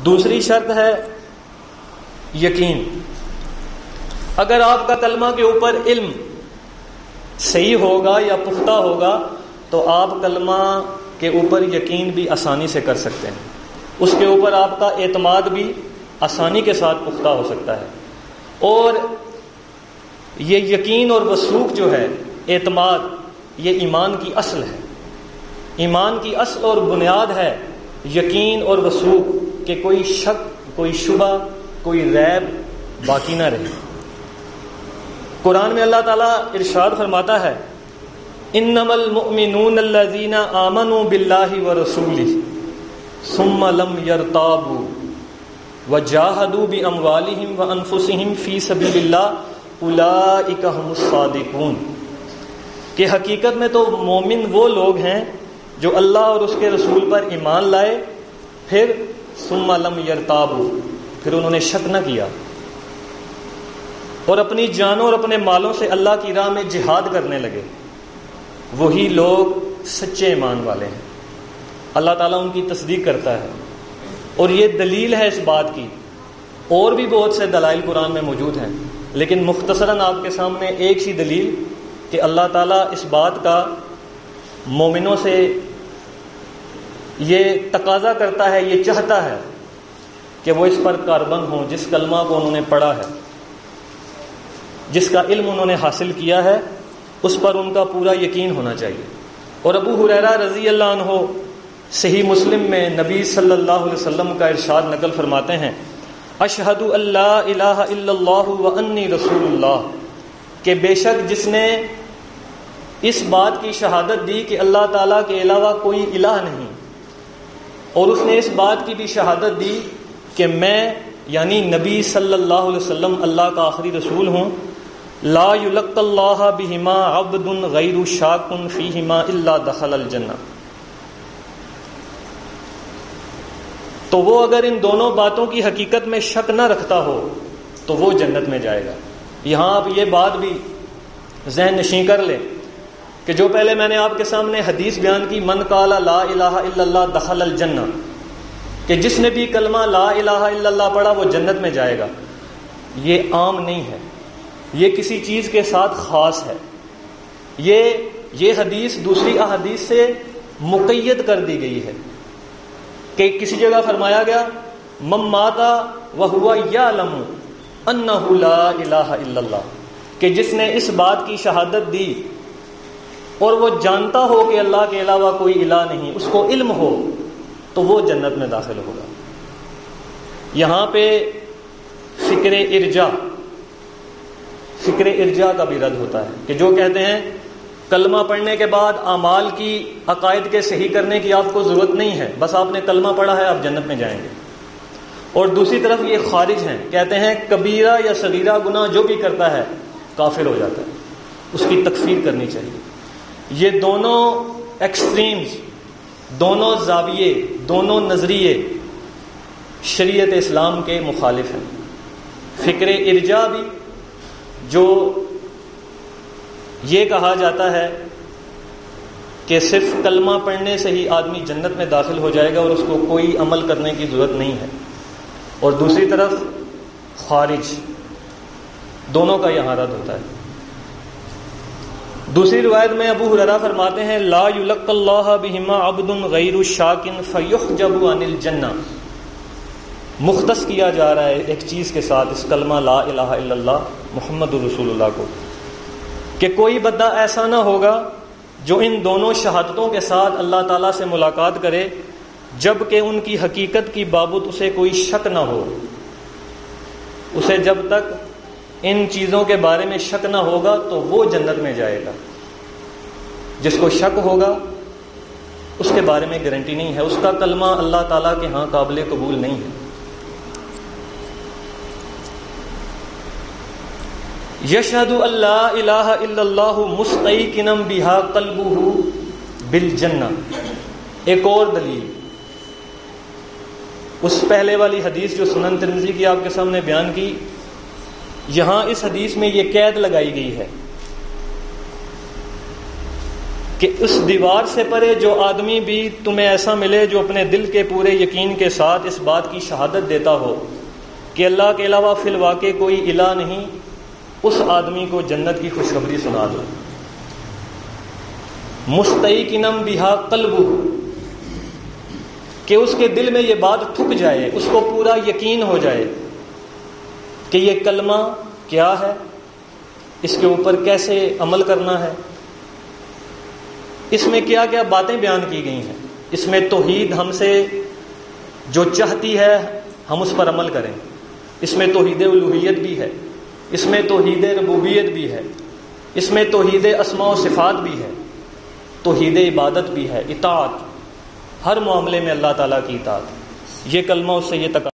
دوسری شرط ہے یقین. اگر آپ کا کلمہ کے اوپر علم صحیح ہوگا یا پختہ ہوگا تو آپ کلمہ کے اوپر یقین بھی آسانی سے کر سکتے ہیں. اس کے اوپر آپ کا اعتماد بھی آسانی کے ساتھ پختہ ہو سکتا ہے. اور یہ یقین اور وثوق جو ہے، اعتماد، یہ ایمان کی اصل ہے. ایمان کی اصل اور بنیاد ہے یقین اور وثوق، کہ کوئی شک، کوئی شبہ، کوئی ریب باقی نہ رہے. قرآن میں اللہ تعالیٰ ارشاد فرماتا ہے انما المؤمنون الذین آمنوا باللہ ورسولہ ثم لم یرتابوا وجاہدوا باموالہم وانفسہم فی سبیل اللہ اولئک هم الصادقون. کہ حقیقت میں تو مومن وہ لوگ ہیں جو اللہ اور اس کے رسول پر ایمان لائے، پھر ثم لم یرتابوا، پھر انہوں نے شک نہ کیا، اور اپنی جانوں اور اپنے مالوں سے اللہ کی راہ میں جہاد کرنے لگے. وہی لوگ سچے ایمان والے ہیں. اللہ تعالیٰ ان کی تصدیق کرتا ہے. اور یہ دلیل ہے اس بات کی. اور بھی بہت سے دلائل قرآن میں موجود ہیں، لیکن مختصراً آپ کے سامنے ایک ہی دلیل کہ اللہ تعالیٰ اس بات کا مومنوں سے یہ تقاضا کرتا ہے، یہ چاہتا ہے کہ وہ اس پر کاربند ہوں. جس کلمہ کو انہوں نے پڑھا ہے، جس کا علم انہوں نے حاصل کیا ہے، اس پر ان کا پورا یقین ہونا چاہیے. اور ابو ہریرہ رضی اللہ عنہ صحیح مسلم میں نبی صلی اللہ علیہ وسلم کا ارشاد نقل فرماتے ہیں اشہد ان لا الہ الا اللہ وانی رسول اللہ، کہ بے شک جس نے اس بات کی شہادت دی کہ اللہ تعالیٰ کے علاوہ کوئی الہ نہیں، اور اس نے اس بات کی بھی شہادت دی کہ میں یعنی نبی صلی اللہ علیہ وسلم اللہ کا آخری رسول ہوں، لا یلقی اللہ بہما عبد غیر شاک فیہما الا دخل الجنہ. تو وہ اگر ان دونوں باتوں کی حقیقت میں شک نہ رکھتا ہو تو وہ جنت میں جائے گا. یہاں آپ یہ بات بھی ذہن نشین کر لیں کہ جو پہلے میں نے آپ کے سامنے حدیث بیان کی من قال لا الہ الا اللہ دخل الجنہ، کہ جس نے بھی کلمہ لا الہ الا اللہ پڑھا وہ جنت میں جائے گا، یہ عام نہیں ہے، یہ کسی چیز کے ساتھ خاص ہے. یہ حدیث دوسری احادیث سے مقید کر دی گئی ہے کہ کسی جگہ فرمایا گیا من مات وہو یعلم انہ لا الہ الا اللہ، کہ جس نے اس بات کی شہادت دی اور وہ جانتا ہو کہ اللہ کے علاوہ کوئی الہ نہیں، اس کو علم ہو، تو وہ جنت میں داخل ہوگا. یہاں پہ فکر ارجاء کا بھی رد ہوتا ہے کہ جو کہتے ہیں کلمہ پڑھنے کے بعد اعمال کی، عقائد کے صحیح کرنے کی آپ کو ضرورت نہیں ہے، بس آپ نے کلمہ پڑھا ہے آپ جنت میں جائیں گے. اور دوسری طرف یہ خارج ہیں، کہتے ہیں کبیرہ یا صغیرہ گناہ جو بھی کرتا ہے کافر ہو جاتا ہے، اس کی تکفیر کرنی چاہیے. یہ دونوں ایکسٹریمز، دونوں زاویے، دونوں نظریے شریعت اسلام کے مخالف ہیں. فکر ارجاء بھی، جو یہ کہا جاتا ہے کہ صرف کلمہ پڑھنے سے ہی آدمی جنت میں داخل ہو جائے گا اور اس کو کوئی عمل کرنے کی ضرورت نہیں ہے، اور دوسری طرف خارج، دونوں کا یہاں رد ہوتا ہے. دوسری روایت میں ابو ہریرہ فرماتے ہیں لا یلقی اللہ بہما عبد غیر شاک فیحجب عن الجنہ. مختص کیا جا رہا ہے ایک چیز کے ساتھ اس کلمہ لا الہ الا اللہ محمد رسول اللہ کو، کہ کوئی بندہ ایسا نہ ہوگا جو ان دونوں شہادتوں کے ساتھ اللہ تعالیٰ سے ملاقات کرے جب کہ ان کی حقیقت کی بابت اسے کوئی شک نہ ہو. اسے جب تک ان چیزوں کے بارے میں شک نہ ہوگا تو وہ جنت میں جائے گا. جس کو شک ہوگا اس کے بارے میں گارنٹی نہیں ہے، اس کا کلمہ اللہ تعالیٰ کے ہاں قابل قبول نہیں ہے. یشہد ان لا الہ الا اللہ مستیقنا بہا قلبہ بالجنہ. ایک اور دلیل اس پہلے والی حدیث جو سنن ترمذی کی آپ کے سامنے بیان کی، یہاں اس حدیث میں یہ قید لگائی گئی ہے کہ اس دیوار سے پرے جو آدمی بھی تمہیں ایسا ملے جو اپنے دل کے پورے یقین کے ساتھ اس بات کی شہادت دیتا ہو کہ اللہ کے علاوہ فی الواقع کوئی الہ نہیں، اس آدمی کو جنت کی خوشخبری سنا دو۔ مستیقنم بہا قلبہ، کہ اس کے دل میں یہ بات ٹھک جائے، اس کو پورا یقین ہو جائے کہ یہ کلمہ کیا ہے، اس کے اوپر کیسے عمل کرنا ہے، اس میں کیا کیا باتیں بیان کی گئی ہیں، اس میں توحید ہم سے جو چاہتی ہے ہم اس پر عمل کریں، اس میں توحید الوہیت بھی ہے، اس میں توحید ربوبیت بھی ہے، اس میں توحید اسماء و صفات بھی ہے، توحید عبادت بھی ہے، اطاعت، ہر معاملے میں اللہ تعالیٰ کی اطاعت۔ یہ کلمہ اس سے یہ تقاضا